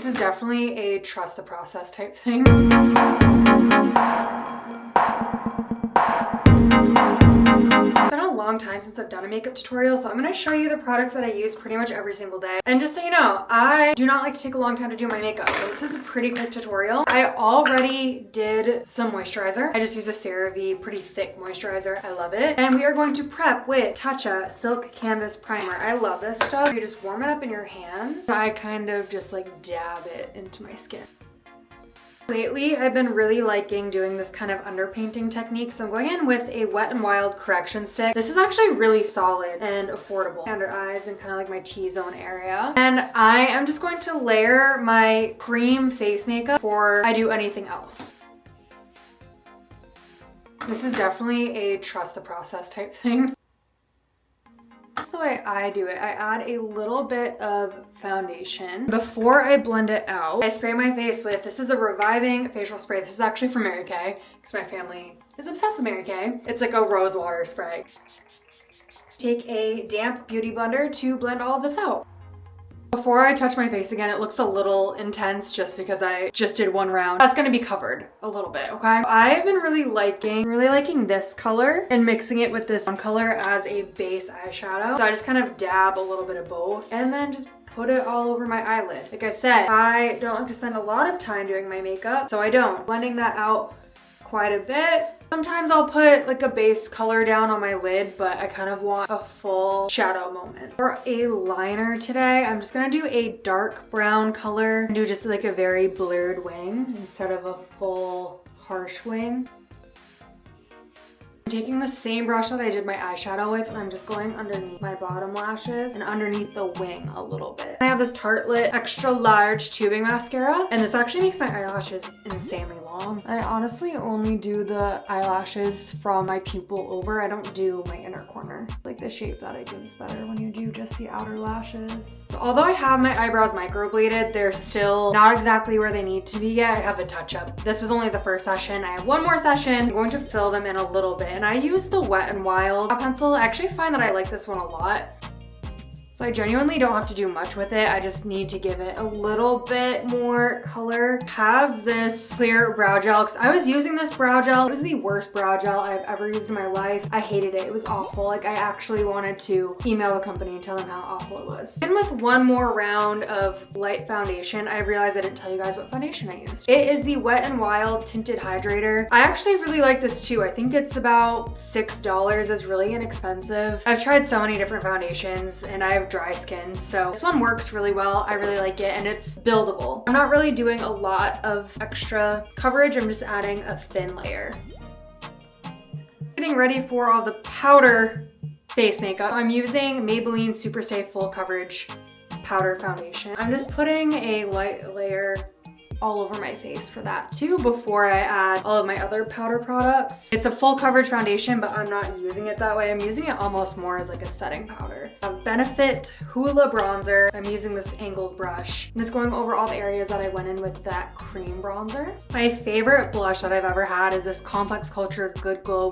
This is definitely a trust the process type thing. It's been a long time since I've done a makeup tutorial, so I'm going to show you the products that I use pretty much every single day. And just so you know, I do not like to take a long time to do my makeup, so this is a pretty quick tutorial. I already did some moisturizer. I just use a CeraVe pretty thick moisturizer. I love it. And we are going to prep with Tatcha Silk Canvas Primer. I love this stuff. You just warm it up in your hands. I kind of just like dab it into my skin. Lately, I've been really liking doing this kind of underpainting technique, so I'm going in with a Wet n Wild correction stick. This is actually really solid and affordable. Under eyes and kind of like my T-zone area. And I am just going to layer my cream face makeup before I do anything else. This is definitely a trust the process type thing. That's the way I do it. I add a little bit of foundation. Before I blend it out, I spray my face with, this is a reviving facial spray. This is actually from Mary Kay, because my family is obsessed with Mary Kay. It's like a rose water spray. Take a damp beauty blender to blend all of this out. Before I touch my face again, it looks a little intense just because I just did one round. That's gonna be covered a little bit, okay? I've been really liking this color and mixing it with this color as a base eyeshadow. So I just kind of dab a little bit of both and then just put it all over my eyelid. Like I said, I don't like to spend a lot of time doing my makeup, so I don't. Blending that out quite a bit. Sometimes I'll put like a base color down on my lid, but I kind of want a full shadow moment. For a liner today, I'm just gonna do a dark brown color and do just like a very blurred wing instead of a full harsh wing. I'm taking the same brush that I did my eyeshadow with and I'm just going underneath my bottom lashes and underneath the wing a little bit. I have this Tartelette extra large tubing mascara and this actually makes my eyelashes insanely long. I honestly only do the eyelashes from my pupil over. I don't do my inner corner. Like the shape that it gives better when you do just the outer lashes. So although I have my eyebrows microbladed, they're still not exactly where they need to be yet. I have a touch up. This was only the first session. I have one more session. I'm going to fill them in a little bit. And I use the Wet n Wild pencil. I actually find that I like this one a lot. So I genuinely don't have to do much with it. I just need to give it a little bit more color. Have this clear brow gel because I was using this brow gel. It was the worst brow gel I've ever used in my life. I hated it. It was awful. Like I actually wanted to email the company and tell them how awful it was. And with one more round of light foundation, I realized I didn't tell you guys what foundation I used. It is the Wet n Wild Tinted Hydrator. I actually really like this too. I think it's about $6. It's really inexpensive. I've tried so many different foundations and I have dry skin, so this one works really well. I really like it and it's buildable. I'm not really doing a lot of extra coverage. I'm just adding a thin layer. Getting ready for all the powder face makeup. I'm using Maybelline Super Safe Full Coverage Powder Foundation. I'm just putting a light layer all over my face for that too before I add all of my other powder products. It's a full coverage foundation, but I'm not using it that way. I'm using it almost more as like a setting powder. A Benefit Hoola bronzer. I'm using this angled brush. I'm just going over all the areas that I went in with that cream bronzer. My favorite blush that I've ever had is this Complex Culture Good Glow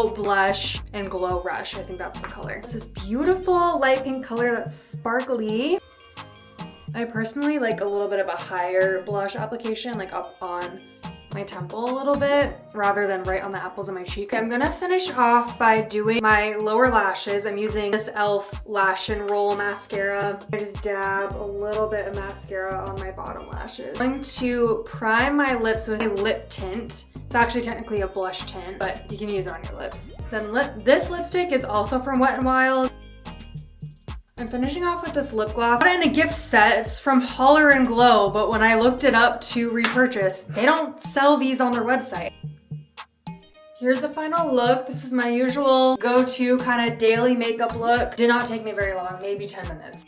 Blush and Glow Rush. I think that's the color. It's this beautiful light pink color that's sparkly. I personally like a little bit of a higher blush application, like up on my temple a little bit, rather than right on the apples of my cheek. I'm gonna finish off by doing my lower lashes. I'm using this e.l.f. Lash and Roll Mascara. I just dab a little bit of mascara on my bottom lashes. I'm going to prime my lips with a lip tint. It's actually technically a blush tint, but you can use it on your lips. Then this lipstick is also from Wet n Wild. I'm finishing off with this lip gloss. I got it in a gift set. It's from Holler and Glow, but when I looked it up to repurchase, they don't sell these on their website. Here's the final look. This is my usual go-to kind of daily makeup look. Did not take me very long, maybe 10 minutes.